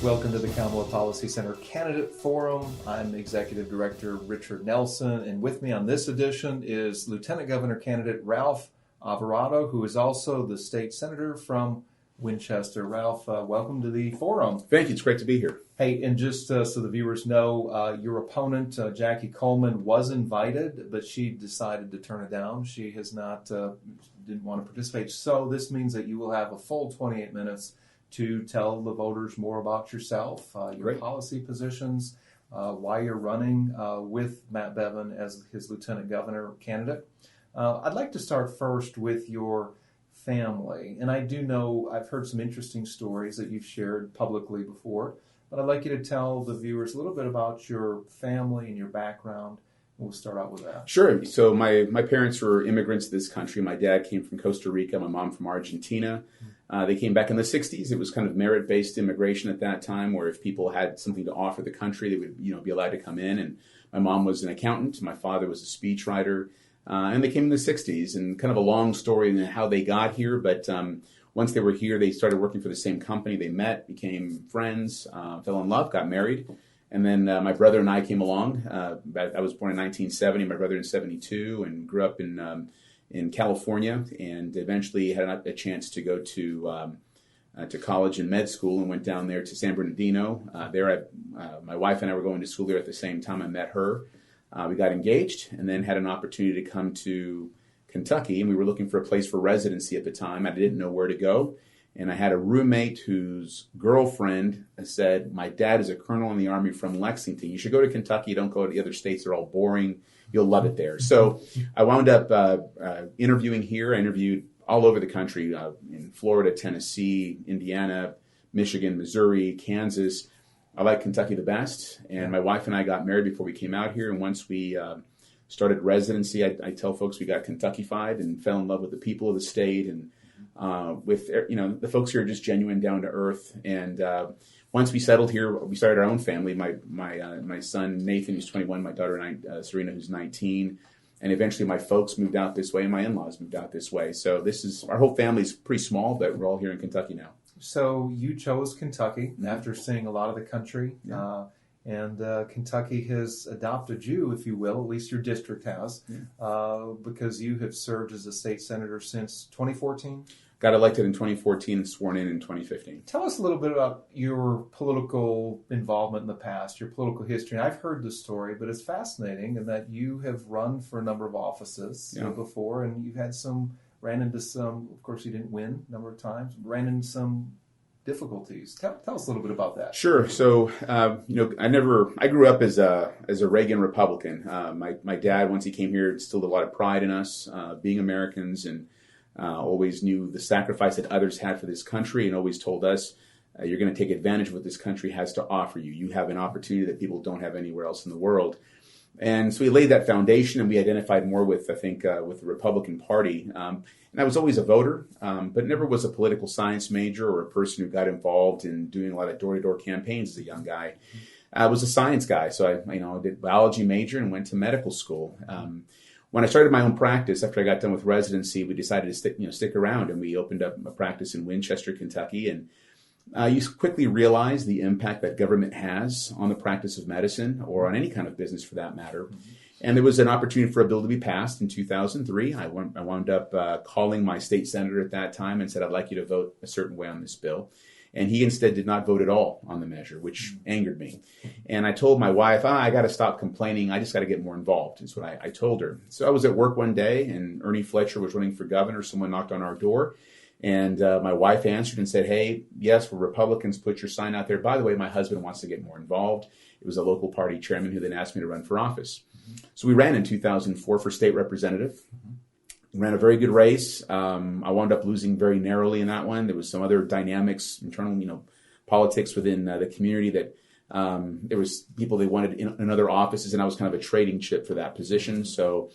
Welcome to the Kamala Policy Center Candidate Forum. I'm Executive Director Richard Nelson, and with me on this edition is Lieutenant Governor candidate Ralph Alvarado, who is also the state senator from Winchester. Ralph, welcome to the forum. Thank you. It's great to be here. Hey, and just so the viewers know, your opponent, Jackie Coleman, was invited, but she decided to turn it down. She has not, didn't want to participate. So this means that you will have a full 28 minutes to tell the voters more about yourself, your Great. policy positions, why you're running with Matt Bevin as his lieutenant governor candidate. I'd like to start first with your family. And I do know I've heard some interesting stories that you've shared publicly before, but I'd like you to tell the viewers a little bit about your family and your background. We'll start out with that. Sure. So my parents were immigrants to this country. My dad came from Costa Rica, my mom from Argentina. They came back in the 60s. It was kind of merit-based immigration at that time, where if people had something to offer the country, they would be allowed to come in. And my mom was an accountant. My father was a speechwriter. And they came in the 60s, and kind of a long story in how they got here. But once they were here, they started working for the same company. They met, became friends, fell in love, got married. And then my brother and I came along. I was born in 1970, my brother in 72, and grew up in California, and eventually had a chance to go to college and med school, and went down there to San Bernardino. My wife and I were going to school there at the same time. I met her. We got engaged, and then had an opportunity to come to Kentucky, and we were looking for a place for residency at the time. I didn't know where to go. And I had a roommate whose girlfriend said, "My dad is a colonel in the Army from Lexington. You should go to Kentucky. Don't go to the other states. They're all boring. You'll love it there." So I wound up interviewing here. I interviewed all over the country, in Florida, Tennessee, Indiana, Michigan, Missouri, Kansas. I like Kentucky the best. And my wife and I got married before we came out here. And once we started residency, I tell folks we got Kentuckified and fell in love with the people of the state, and with the folks here are just genuine, down to earth. And once we settled here, we started our own family. My son Nathan, who's 21, my daughter Serena, who's 19, and eventually my folks moved out this way, and my in-laws moved out this way. So our whole family's pretty small, but we're all here in Kentucky now. So you chose Kentucky after seeing a lot of the country. Yeah. And Kentucky has adopted you, if you will, at least your district has, because you have served as a state senator since 2014? Got elected in 2014 and sworn in 2015. Tell us a little bit about your political involvement in the past, your political history. I've heard the story, but it's fascinating in that you have run for a number of offices before, and you've had ran into some, of course you didn't win a number of times, ran into some difficulties. Tell us a little bit about that. Sure. So, I grew up as a Reagan Republican. My dad, once he came here, instilled a lot of pride in us, being Americans, and always knew the sacrifice that others had for this country, and always told us, you're going to take advantage of what this country has to offer you. You have an opportunity that people don't have anywhere else in the world. And so we laid that foundation, and we identified more with the Republican Party. And I was always a voter, but never was a political science major or a person who got involved in doing a lot of door-to-door campaigns as a young guy. I was a science guy, so I did biology major and went to medical school. When I started my own practice, after I got done with residency, we decided to stick around, and we opened up a practice in Winchester, Kentucky. And you quickly realize the impact that government has on the practice of medicine, or on any kind of business for that matter. And there was an opportunity for a bill to be passed in 2003. I wound up calling my state senator at that time and said, "I'd like you to vote a certain way on this bill." And he instead did not vote at all on the measure, which angered me. And I told my wife, I got to stop complaining. I just got to get more involved, is what I told her. So I was at work one day, and Ernie Fletcher was running for governor. Someone knocked on our door, and my wife answered and said, "Hey, yes, we're Republicans. Put your sign out there. By the way, my husband wants to get more involved." It was a local party chairman who then asked me to run for office. So we ran in 2004 for state representative. Ran a very good race. I wound up losing very narrowly in that one. There was some other dynamics, internal, politics within the community that there was people they wanted in other offices, and I was kind of a trading chip for that position. So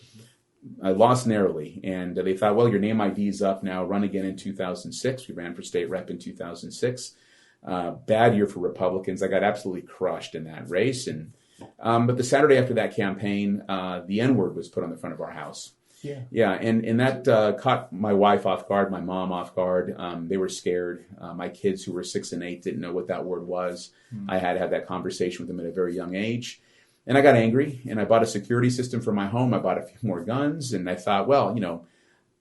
I lost narrowly, and they thought, well, your name ID is up now. Run again in 2006. We ran for state rep in 2006. Bad year for Republicans. I got absolutely crushed in that race. And but the Saturday after that campaign, the N-word was put on the front of our house. Yeah, and that caught my wife off guard, my mom off guard. They were scared. My kids, who were 6 and 8, didn't know what that word was. I had to have that conversation with them at a very young age. And I got angry, and I bought a security system for my home. I bought a few more guns, and I thought, well,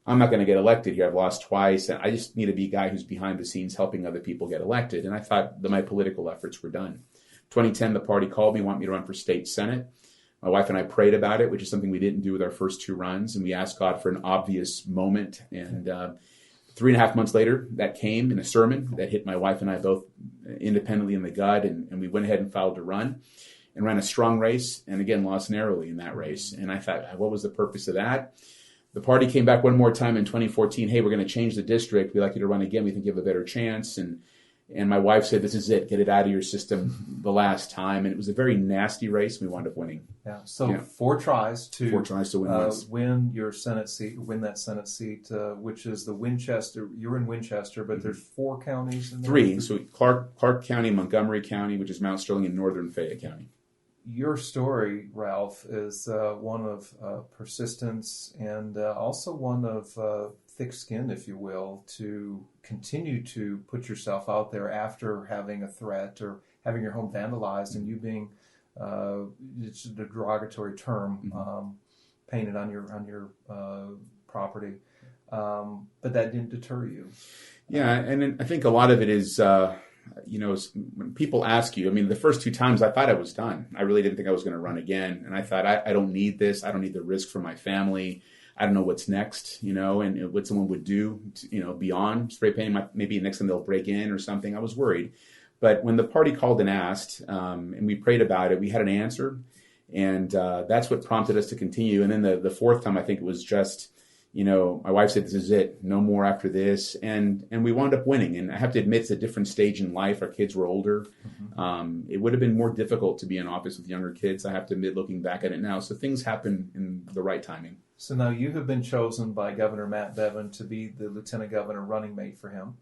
I'm not going to get elected here. I've lost twice, and I just need to be a guy who's behind the scenes helping other people get elected. And I thought that my political efforts were done. 2010, the party called me, wanted me to run for state senate. My wife and I prayed about it, which is something we didn't do with our first 2 runs, and we asked God for an obvious moment. And 3.5 months later, that came in a sermon that hit my wife and I both independently in the gut, and we went ahead and filed to run and ran a strong race, and again lost narrowly in that race. And I thought, what was the purpose of that? The party came back one more time in 2014. Hey, we're going to change the district. We'd like you to run again. We think you have a better chance. And my wife said, this is it. Get it out of your system the last time. And it was a very nasty race. We wound up winning. Yeah. So 4 tries to win your Senate seat, win that Senate seat, which is the Winchester. You're in Winchester, but there's 4 counties in there. 3. So Clark County, Montgomery County, which is Mount Sterling, and northern Fayette County. Your story, Ralph, is one of persistence and also one of thick skin, if you will, to continue to put yourself out there after having a threat or having your home vandalized and you being, it's a derogatory term, painted on your property. But that didn't deter you. Yeah, and I think a lot of it is... when people ask you, the first 2 times I thought I was done. I really didn't think I was going to run again. And I thought, I don't need this. I don't need the risk for my family. I don't know what's next, and what someone would do, beyond spray painting. Maybe next time they'll break in or something. I was worried. But when the party called and asked, and we prayed about it, we had an answer. And that's what prompted us to continue. And then the 4th time, I think it was just... my wife said, this is it, no more after this. And we wound up winning. And I have to admit, it's a different stage in life. Our kids were older. It would have been more difficult to be in office with younger kids. I have to admit, looking back at it now. So things happen in the right timing. So now you have been chosen by Governor Matt Bevin to be the lieutenant governor running mate for him.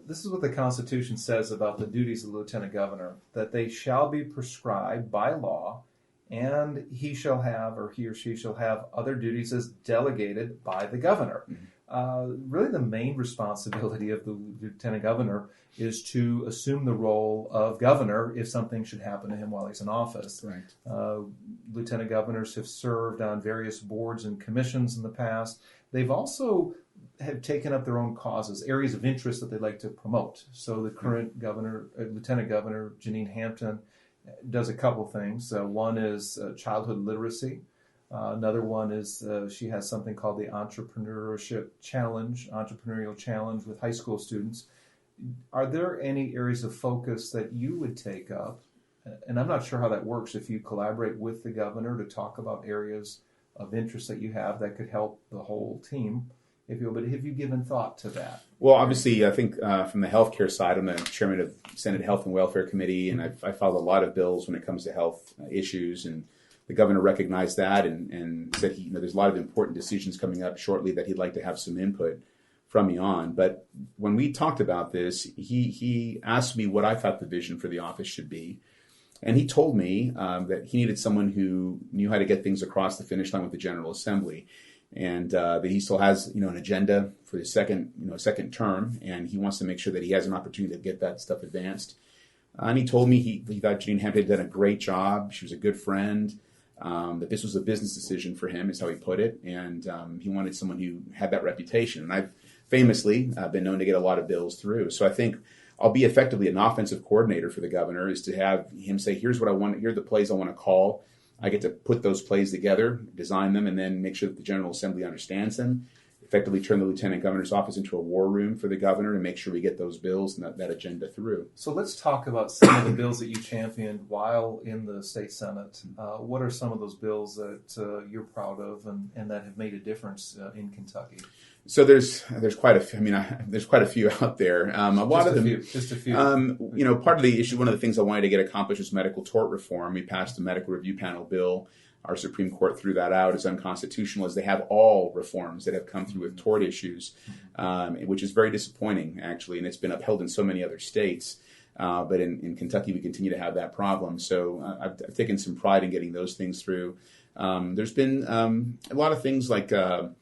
This is what the Constitution says about the duties of the lieutenant governor, that they shall be prescribed by law, and he shall have, or he or she shall have, other duties as delegated by the governor. Really the main responsibility of the lieutenant governor is to assume the role of governor if something should happen to him while he's in office. Right. Lieutenant governors have served on various boards and commissions in the past. They've also have taken up their own causes, areas of interest that they'd like to promote. So the current governor, Lieutenant Governor Janine Hampton, does a couple things. One is childhood literacy. Another one is she has something called the entrepreneurial challenge with high school students. Are there any areas of focus that you would take up? And I'm not sure how that works if you collaborate with the governor to talk about areas of interest that you have that could help the whole team, if you will. But have you given thought to that? Well, obviously, I think from the healthcare side, I'm the chairman of Senate Health and Welfare Committee, and I filed a lot of bills when it comes to health issues. And the governor recognized that and said there's a lot of important decisions coming up shortly that he'd like to have some input from me on. But when we talked about this, he asked me what I thought the vision for the office should be. And he told me that he needed someone who knew how to get things across the finish line with the General Assembly. And that he still has, an agenda for his second term, and he wants to make sure that he has an opportunity to get that stuff advanced. And he told me he thought Janine Hampton had done a great job. She was a good friend. That this was a business decision for him, is how he put it, and he wanted someone who had that reputation. And I've famously been known to get a lot of bills through. So I think I'll be effectively an offensive coordinator for the governor, is to have him say, here's what I want, here are the plays I want to call. I get to put those plays together, design them, and then make sure that the General Assembly understands them, effectively turn the Lieutenant Governor's office into a war room for the governor and make sure we get those bills and that agenda through. So let's talk about some of the bills that you championed while in the state Senate. What are some of those bills that you're proud of and that have made a difference in Kentucky? So there's quite a few. There's quite a few out there. Just a few. Part of the issue, one of the things I wanted to get accomplished was medical tort reform. We passed a medical review panel bill. Our Supreme Court threw that out as unconstitutional, as they have all reforms that have come through with tort issues, which is very disappointing, actually, and it's been upheld in so many other states. But in Kentucky, we continue to have that problem. So I've taken some pride in getting those things through. There's been a lot of things like, for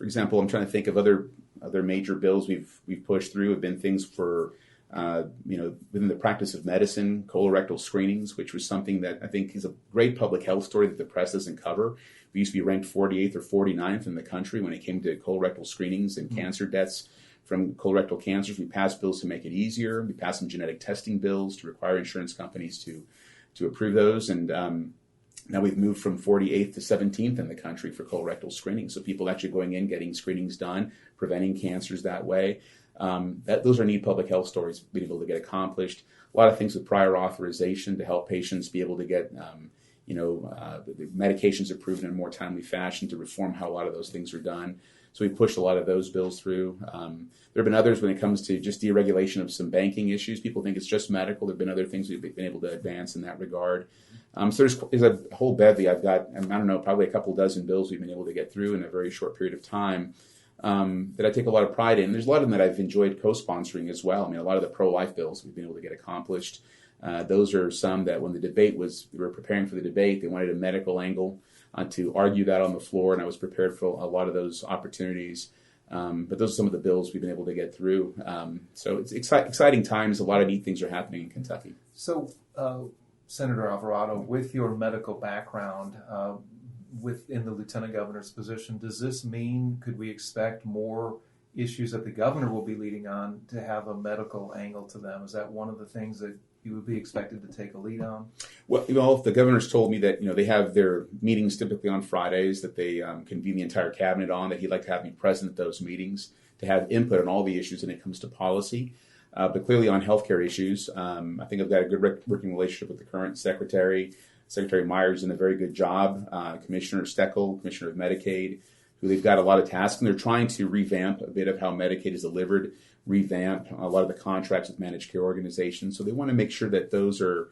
example, I'm trying to think of other major bills we've pushed through have been things for, within the practice of medicine, colorectal screenings, which was something that I think is a great public health story that the press doesn't cover. We used to be ranked 48th or 49th in the country when it came to colorectal screenings and cancer deaths from colorectal cancers. We passed bills to make it easier. We passed some genetic testing bills to require insurance companies to approve those. And now we've moved from 48th to 17th in the country for colorectal screening. So people actually going in, getting screenings done, preventing cancers that way. Those are neat public health stories being able to get accomplished. A lot of things with prior authorization to help patients be able to get the medications approved in a more timely fashion to reform how a lot of those things are done. So we pushed a lot of those bills through. There have been others when it comes to just deregulation of some banking issues. People think it's just medical. There have been other things we've been able to advance in that regard. So there's a whole bevy. I've got, I don't know, probably a couple dozen bills we've been able to get through in a very short period of time that I take a lot of pride in. There's a lot of them that I've enjoyed co-sponsoring as well. I mean, a lot of the pro-life bills we've been able to get accomplished. Those are some that when we were preparing for the debate, they wanted a medical angle to argue that on the floor, and I was prepared for a lot of those opportunities. But those are some of the bills we've been able to get through. So it's exciting times. A lot of neat things are happening in Kentucky. So, Senator Alvarado, with your medical background, within the lieutenant governor's position, does this mean, could we expect more issues that the governor will be leading on to have a medical angle to them? Is that one of the things that you would be expected to take a lead on? Well, the governor's told me that they have their meetings typically on Fridays that they convene the entire cabinet on, that he'd like to have me present at those meetings to have input on all the issues when it comes to policy. But clearly on healthcare issues, I think I've got a good working relationship with the current secretary. Secretary Myers did a very good job. Commissioner Steckel, Commissioner of Medicaid, who they've got a lot of tasks, and they're trying to revamp a bit of how Medicaid is delivered, revamp a lot of the contracts with managed care organizations. So they want to make sure that those are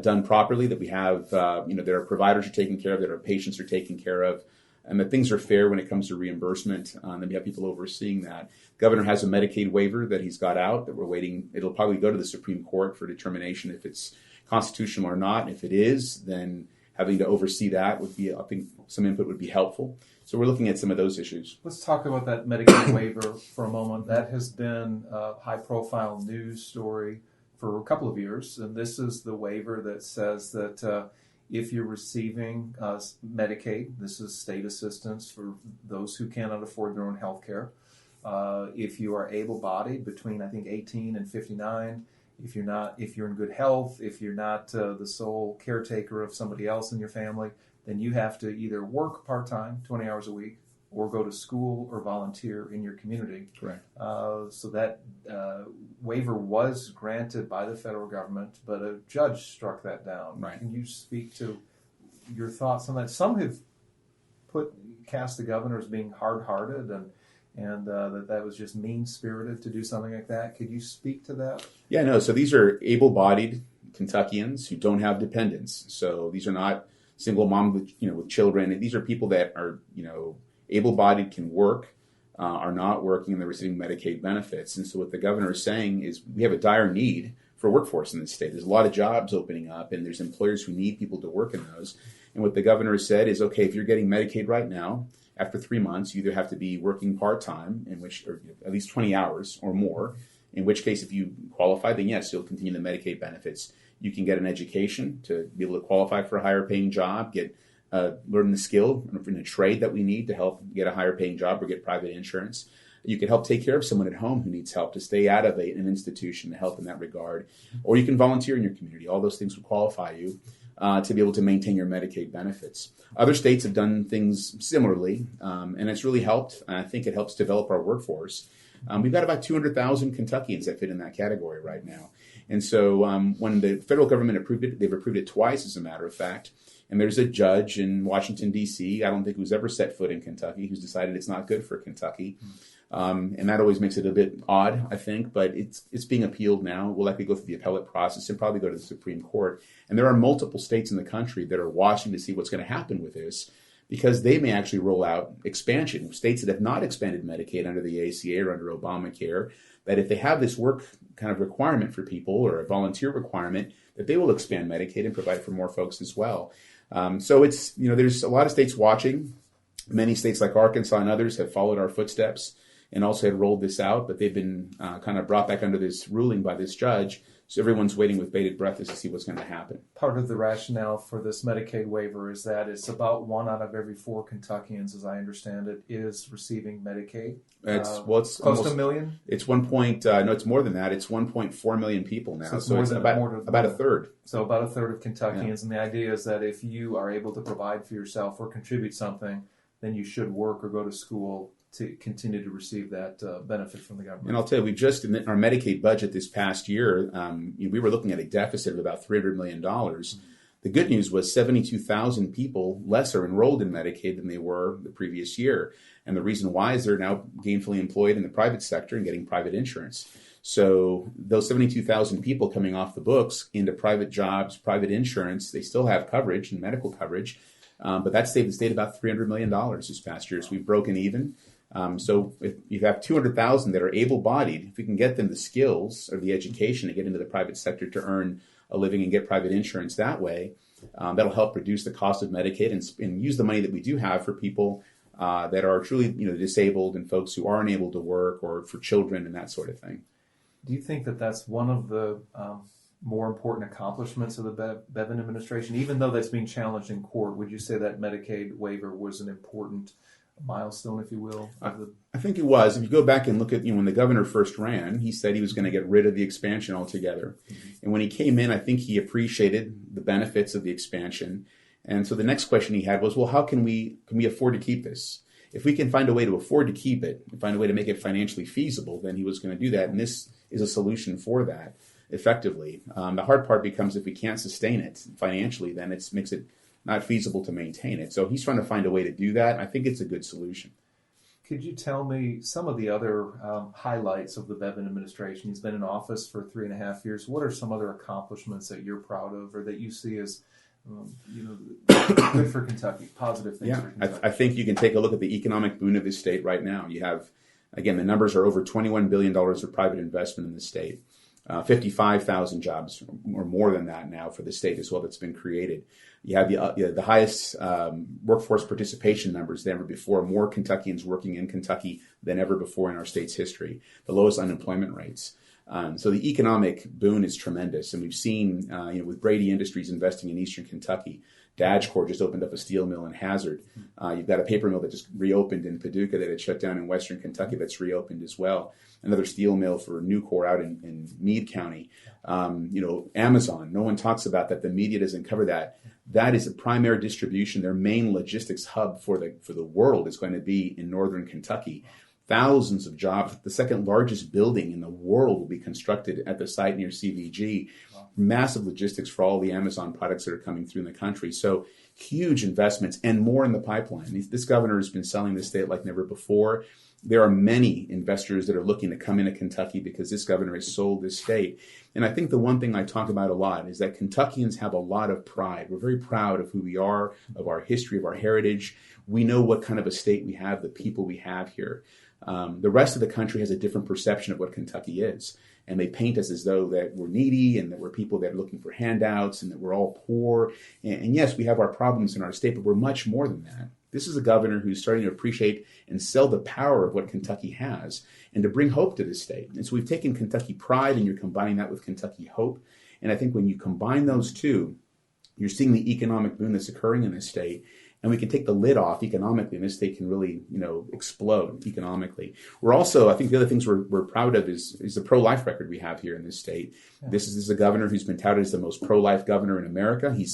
done properly, that we have, that our providers are taken care of, that our patients are taken care of, and that things are fair when it comes to reimbursement, and we have people overseeing that. Governor has a Medicaid waiver that he's got out that we're waiting. It'll probably go to the Supreme Court for determination if it's constitutional or not. If it is, then having to oversee that would be, I think, some input would be helpful. So we're looking at some of those issues. Let's talk about that Medicaid waiver for a moment. That has been a high-profile news story for a couple of years, and this is the waiver that says that if you're receiving Medicaid, this is state assistance for those who cannot afford their own health care. If you are able-bodied between, I think, 18 and 59, if you're in good health, if you're not the sole caretaker of somebody else in your family, then you have to either work part-time, 20 hours a week, or go to school or volunteer in your community. Correct. So that waiver was granted by the federal government, but a judge struck that down. Right. Can you speak to your thoughts on that? Some have cast the governor as being hard-hearted and that was just mean-spirited to do something like that. Could you speak to that? Yeah, no. So these are able-bodied Kentuckians who don't have dependents. So these are not single mom with children. These are people that are able-bodied, can work, are not working, and they're receiving Medicaid benefits. And so what the governor is saying is we have a dire need for a workforce in this state. There's a lot of jobs opening up, and there's employers who need people to work in those. And what the governor has said is, okay, if you're getting Medicaid right now, after 3 months, you either have to be working part-time, or at least 20 hours or more, in which case if you qualify, then yes, you'll continue the Medicaid benefits. You can get an education to be able to qualify for a higher-paying job, learn the skill in a trade that we need to help get a higher-paying job or get private insurance. You can help take care of someone at home who needs help to stay out of an institution to help in that regard. Or you can volunteer in your community. All those things would qualify you to be able to maintain your Medicaid benefits. Other states have done things similarly, and it's really helped. And I think it helps develop our workforce. We've got about 200,000 Kentuckians that fit in that category right now. And so when the federal government approved it, they've approved it twice, as a matter of fact. And there's a judge in Washington, D.C., I don't think who's ever set foot in Kentucky, who's decided it's not good for Kentucky. And that always makes it a bit odd, I think, but it's being appealed now. We'll likely go through the appellate process and probably go to the Supreme Court. And there are multiple states in the country that are watching to see what's going to happen with this, because they may actually roll out expansion. States that have not expanded Medicaid under the ACA or under Obamacare, that if they have this work kind of requirement for people or a volunteer requirement, that they will expand Medicaid and provide for more folks as well. So it's, there's a lot of states watching. Many states like Arkansas and others have followed our footsteps and also had rolled this out, but they've been kind of brought back under this ruling by this judge. So everyone's waiting with bated breath to see what's going to happen. Part of the rationale for this Medicaid waiver is that it's about 1 out of every 4 Kentuckians, as I understand it, is receiving Medicaid. It's close almost to a million? It's it's more than that. It's 1.4 million people now. So it's about a third. So about a third of Kentuckians. Yeah. And the idea is that if you are able to provide for yourself or contribute something, then you should work or go to school to continue to receive that benefit from the government. And I'll tell you, we just, in our Medicaid budget this past year, we were looking at a deficit of about $300 million. Mm-hmm. The good news was 72,000 people less are enrolled in Medicaid than they were the previous year. And the reason why is they're now gainfully employed in the private sector and getting private insurance. So those 72,000 people coming off the books into private jobs, private insurance, they still have coverage and medical coverage. But that saved the state about $300 million this past year. So we've broken even. So if you have 200,000 that are able-bodied, if we can get them the skills or the education to get into the private sector to earn a living and get private insurance that way, that'll help reduce the cost of Medicaid and use the money that we do have for people that are truly disabled and folks who aren't able to work, or for children and that sort of thing. Do you think that that's one of the more important accomplishments of the Bevin administration? Even though that's being challenged in court, would you say that Medicaid waiver was an important milestone, if you will? I think it was. If you go back and look at when the governor first ran, he said he was going to get rid of the expansion altogether. Mm-hmm. And when he came in, I think he appreciated the benefits of the expansion. And so the next question he had was, well, how can we afford to keep this? If we can find a way to afford to keep it, and find a way to make it financially feasible, then he was going to do that. And this is a solution for that effectively. The hard part becomes if we can't sustain it financially, then it makes it not feasible to maintain it. So he's trying to find a way to do that. I think it's a good solution. Could you tell me some of the other highlights of the Bevin administration? He's been in office for 3.5 years. What are some other accomplishments that you're proud of, or that you see as good for Kentucky, positive things for Kentucky? I think you can take a look at the economic boon of this state right now. You have, again, the numbers are over $21 billion of private investment in the state. 55,000 jobs or more than that now for the state as well that's been created. You have the highest workforce participation numbers than ever before, more Kentuckians working in Kentucky than ever before in our state's history, the lowest unemployment rates. So the economic boon is tremendous. And we've seen, with Brady Industries investing in eastern Kentucky, Dagcor just opened up a steel mill in Hazard. You've got a paper mill that just reopened in Paducah that had shut down in western Kentucky that's reopened as well. Another steel mill for Nucor out in Meade County. Amazon, no one talks about that. The media doesn't cover that. That is a primary distribution. Their main logistics hub for the world is going to be in northern Kentucky. Thousands of jobs. The second largest building in the world will be constructed at the site near CVG. Wow. Massive logistics for all the Amazon products that are coming through in the country. So huge investments and more in the pipeline. This governor has been selling the state like never before. There are many investors that are looking to come into Kentucky because this governor has sold this state. And I think the one thing I talk about a lot is that Kentuckians have a lot of pride. We're very proud of who we are, of our history, of our heritage. We know what kind of a state we have, the people we have here. The rest of the country has a different perception of what Kentucky is. And they paint us as though that we're needy and that we're people that are looking for handouts and that we're all poor. And yes, we have our problems in our state, but we're much more than that. This is a governor who's starting to appreciate and sell the power of what Kentucky has and to bring hope to this state. And so we've taken Kentucky pride and you're combining that with Kentucky hope. And I think when you combine those two, you're seeing the economic boom that's occurring in this state. And we can take the lid off economically, and this state can really, explode economically. We're also, I think the other things we're proud of is the pro-life record we have here in this state. Yeah. This is a governor who's been touted as the most pro-life governor in America. He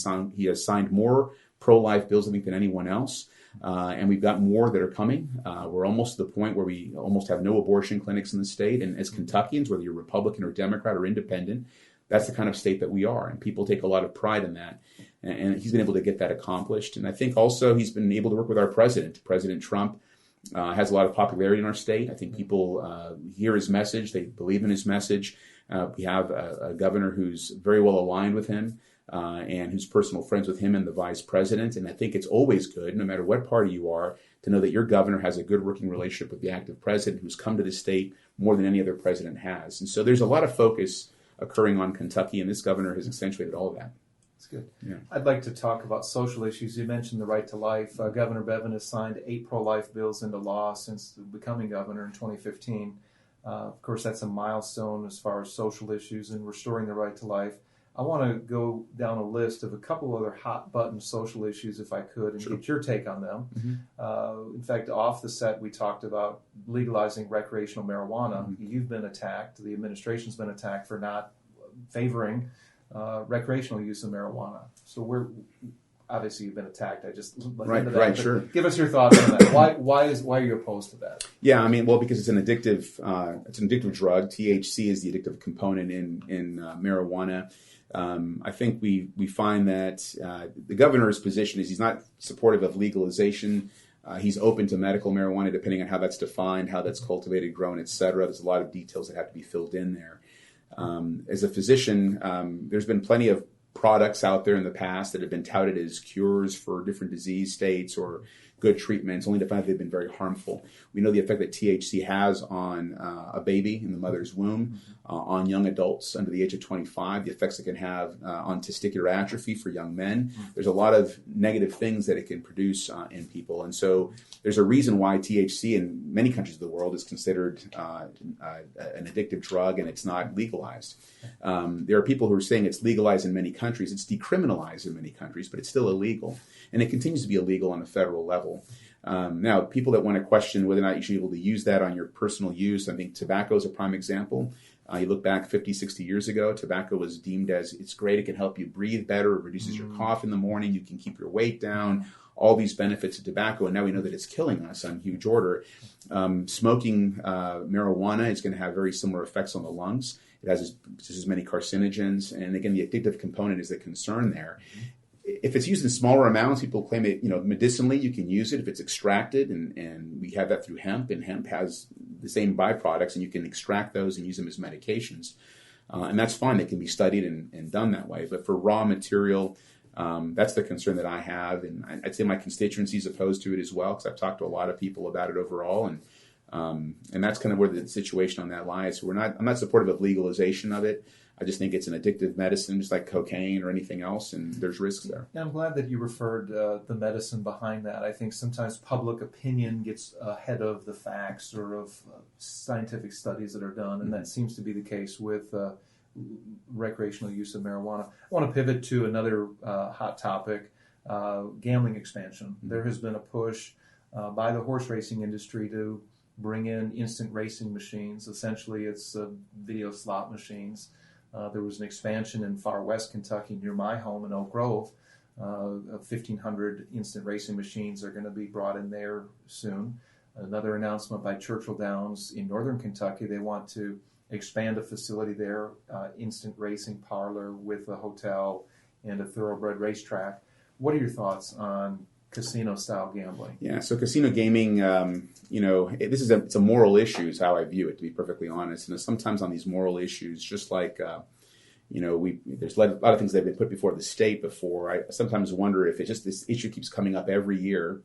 has signed more pro-life bills, I think, than anyone else. And we've got more that are coming. We're almost to the point where we almost have no abortion clinics in the state. And as Kentuckians, whether you're Republican or Democrat or independent, that's the kind of state that we are. And people take a lot of pride in that. And he's been able to get that accomplished. And I think also he's been able to work with our president. President Trump has a lot of popularity in our state. I think people hear his message. They believe in his message. We have a governor who's very well aligned with him and who's personal friends with him and the vice president. And I think it's always good, no matter what party you are, to know that your governor has a good working relationship with the active president who's come to the state more than any other president has. And so there's a lot of focus occurring on Kentucky, and this governor has accentuated all of that. It's good. Yeah. I'd like to talk about social issues. You mentioned the right to life. Governor Bevin has signed 8 pro-life bills into law since becoming governor in 2015. Of course, that's a milestone as far as social issues and restoring the right to life. I want to go down a list of a couple other hot-button social issues, if I could, and get your take on them. Mm-hmm. In fact, off the set, we talked about legalizing recreational marijuana. Mm-hmm. You've been attacked. The administration's been attacked for not favoring recreational use of marijuana. So obviously you've been attacked. I just right, sure. Give us your thoughts on that. Why are you opposed to that? Yeah, I mean, well, because it's an addictive drug. THC is the addictive component in marijuana. I think we find that the governor's position is he's not supportive of legalization. He's open to medical marijuana, depending on how that's defined, how that's cultivated, grown, et cetera. There's a lot of details that have to be filled in there. As a physician, there's been plenty of products out there in the past that have been touted as cures for different disease states or good treatments, only to find they've been very harmful. We know the effect that THC has on a baby in the mother's womb, on young adults under the age of 25, the effects it can have on testicular atrophy for young men. There's a lot of negative things that it can produce in people. And so there's a reason why THC in many countries of the world is considered an addictive drug and it's not legalized. There are people who are saying it's legalized in many countries. It's decriminalized in many countries, but it's still illegal. And it continues to be illegal on a federal level. Now, people that want to question whether or not you should be able to use that on your personal use, I think tobacco is a prime example. You look back 50, 60 years ago, tobacco was deemed as it's great. It can help you breathe better. It reduces your cough in the morning. You can keep your weight down. All these benefits of tobacco. And now we know that it's killing us on huge order. Smoking marijuana is going to have very similar effects on the lungs. It has just as many carcinogens. And again, the addictive component is the concern there. If it's used in smaller amounts, people claim it, medicinally, you can use it if it's extracted, and we have that through hemp, and hemp has the same byproducts, and you can extract those and use them as medications. And that's fine. They can be studied and done that way. But for raw material, that's the concern that I have, and I'd say my constituency is opposed to it as well, because I've talked to a lot of people about it overall, and that's kind of where the situation on that lies. So I'm not supportive of legalization of it. I just think it's an addictive medicine, just like cocaine or anything else, and there's risks there. Yeah, I'm glad that you referred the medicine behind that. I think sometimes public opinion gets ahead of the facts or of scientific studies that are done, and that seems to be the case with recreational use of marijuana. I want to pivot to another hot topic, gambling expansion. There has been a push by the horse racing industry to bring in instant racing machines. Essentially, it's video slot machines. There was an expansion in far west Kentucky near my home in Oak Grove. 1,500 instant racing machines are going to be brought in there soon. Another announcement by Churchill Downs in northern Kentucky. They want to expand a facility there, instant racing parlor with a hotel and a thoroughbred racetrack. What are your thoughts on casino-style gambling? Yeah, so casino gaming, it's a moral issue is how I view it, to be perfectly honest. And sometimes on these moral issues, just like, there's a lot of things that have been put before the state before. I sometimes wonder if it's just this issue keeps coming up every year,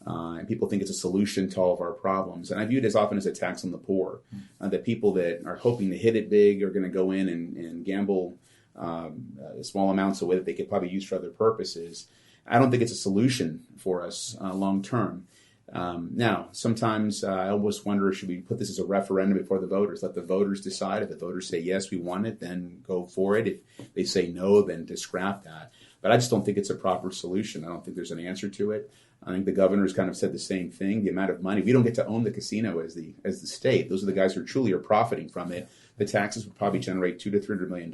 and people think it's a solution to all of our problems. And I view it as often as a tax on the poor, that people that are hoping to hit it big are going to go in and gamble small amounts away that they could probably use for other purposes. I don't think it's a solution for us long term. Now, sometimes I almost wonder, should we put this as a referendum before the voters? Let the voters decide. If the voters say, yes, we want it, then go for it. If they say no, then to scrap that. But I just don't think it's a proper solution. I don't think there's an answer to it. I think the governor's kind of said the same thing. The amount of money, we don't get to own the casino as the state. Those are the guys who truly are profiting from it. The taxes would probably generate $200 to $300 million.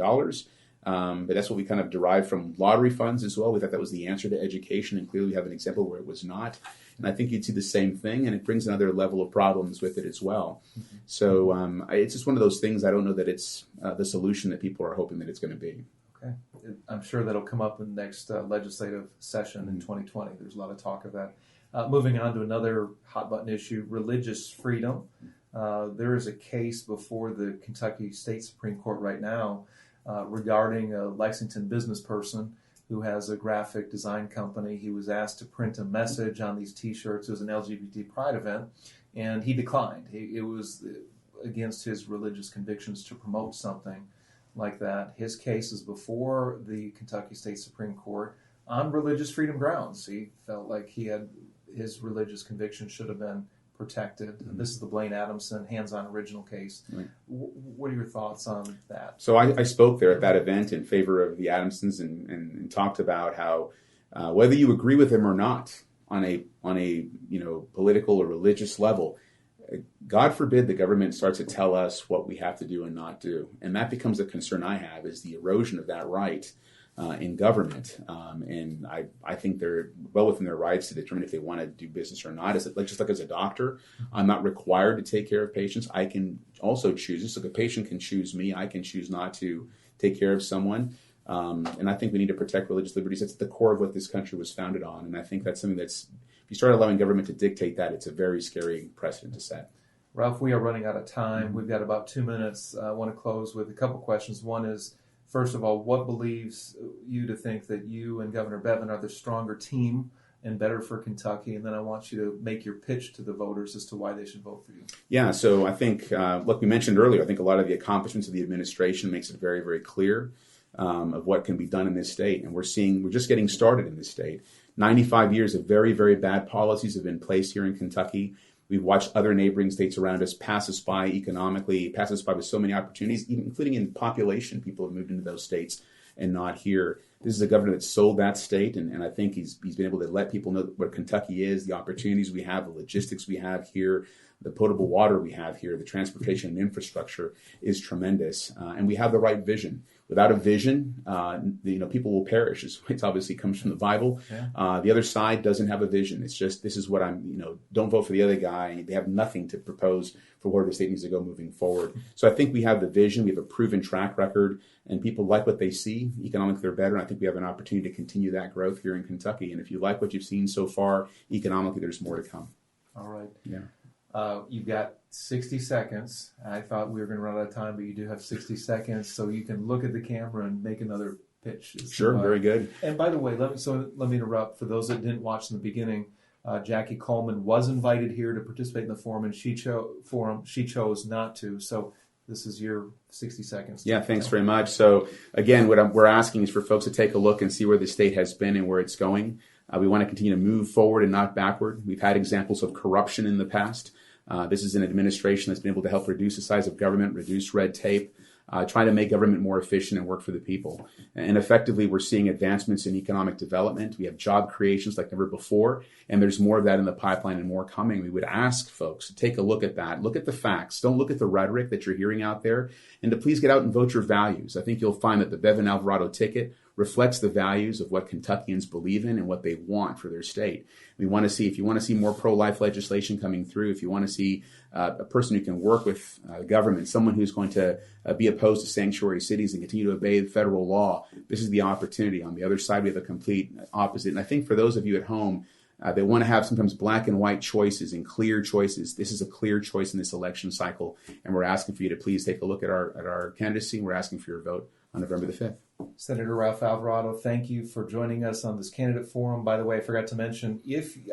But that's what we kind of derived from lottery funds as well. We thought that was the answer to education, and clearly we have an example where it was not. And I think you'd see the same thing, and it brings another level of problems with it as well. Mm-hmm. So it's just one of those things. I don't know that it's the solution that people are hoping that it's going to be. Okay. I'm sure that'll come up in the next legislative session in 2020. There's a lot of talk of that. Moving on to another hot-button issue, religious freedom. There is a case before the Kentucky State Supreme Court right now regarding a Lexington business person who has a graphic design company. He was asked to print a message on these T-shirts. It was an LGBT pride event, and he declined. It was against his religious convictions to promote something like that. His case is before the Kentucky State Supreme Court on religious freedom grounds. He felt like his religious conviction should have been protected. Mm-hmm. This is the Blaine Adamson hands-on original case. Right. What are your thoughts on that? So I spoke there at that event in favor of the Adamsons and talked about how whether you agree with him or not on a political or religious level, God forbid the government starts to tell us what we have to do and not do. And that becomes a concern I have, is the erosion of that right in government. And I think they're well within their rights to determine if they want to do business or not. Just like as a doctor, I'm not required to take care of patients. I can also choose. Just like a patient can choose me, I can choose not to take care of someone. And I think we need to protect religious liberties. That's at the core of what this country was founded on. And I think that's something that's, if you start allowing government to dictate that, it's a very scary precedent to set. Ralph, we are running out of time. We've got about 2 minutes. I want to close with a couple questions. One is, first of all, what believes you to think that you and Governor Bevin are the stronger team and better for Kentucky? And then I want you to make your pitch to the voters as to why they should vote for you. Yeah, so I think, like we mentioned earlier, I think a lot of the accomplishments of the administration makes it very, very clear of what can be done in this state. And we're just getting started in this state. 95 years of very, very bad policies have been placed here in Kentucky. We've watched other neighboring states around us pass us by economically, pass us by with so many opportunities, even including in population. People have moved into those states and not here. This is a governor that sold that state, and I think he's been able to let people know what Kentucky is, the opportunities we have, the logistics we have here, the potable water we have here, the transportation and infrastructure is tremendous, and we have the right vision. Without a vision, people will perish. It obviously comes from the Bible. Yeah. The other side doesn't have a vision. It's just, this is what don't vote for the other guy. They have nothing to propose for where the state needs to go moving forward. So I think we have the vision. We have a proven track record, and people like what they see. Economically, they're better. And I think we have an opportunity to continue that growth here in Kentucky. And if you like what you've seen so far, economically, there's more to come. All right. Yeah. You've got 60 seconds. I thought we were going to run out of time, but you do have 60 seconds, so you can look at the camera and make another pitch. Sure, very good. And by the way, let me interrupt. For those that didn't watch in the beginning, Jackie Coleman was invited here to participate in the forum, and she chose not to. So this is your 60 seconds. Yeah, thanks very much. So again, what we're asking is for folks to take a look and see where the state has been and where it's going. We want to continue to move forward and not backward. We've had examples of corruption in the past. This is an administration that's been able to help reduce the size of government, reduce red tape, trying to make government more efficient and work for the people. And effectively, we're seeing advancements in economic development. We have job creations like never before, and there's more of that in the pipeline and more coming. We would ask folks to take a look at that. Look at the facts. Don't look at the rhetoric that you're hearing out there, and to please get out and vote your values. I think you'll find that the Bevin Alvarado ticket reflects the values of what Kentuckians believe in and what they want for their state. We want to see, if you want to see more pro-life legislation coming through, if you want to see a person who can work with government, someone who's going to be opposed to sanctuary cities and continue to obey federal law, this is the opportunity. On the other side, we have a complete opposite. And I think for those of you at home, they want to have sometimes black and white choices and clear choices. This is a clear choice in this election cycle, and we're asking for you to please take a look at our candidacy. We're asking for your vote on November the 5th. Senator Ralph Alvarado, thank you for joining us on this candidate forum. By the way, I forgot to mention,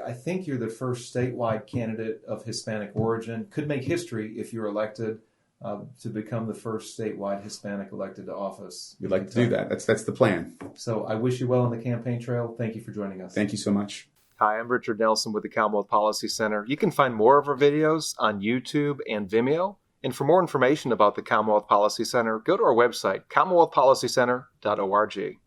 I think you're the first statewide candidate of Hispanic origin. Could make history if you're elected to become the first statewide Hispanic elected to office. We'd like to do that. That's the plan. So I wish you well on the campaign trail. Thank you for joining us. Thank you so much. Hi, I'm Richard Nelson with the Commonwealth Policy Center. You can find more of our videos on YouTube and Vimeo. And for more information about the Commonwealth Policy Center, go to our website, commonwealthpolicycenter.org.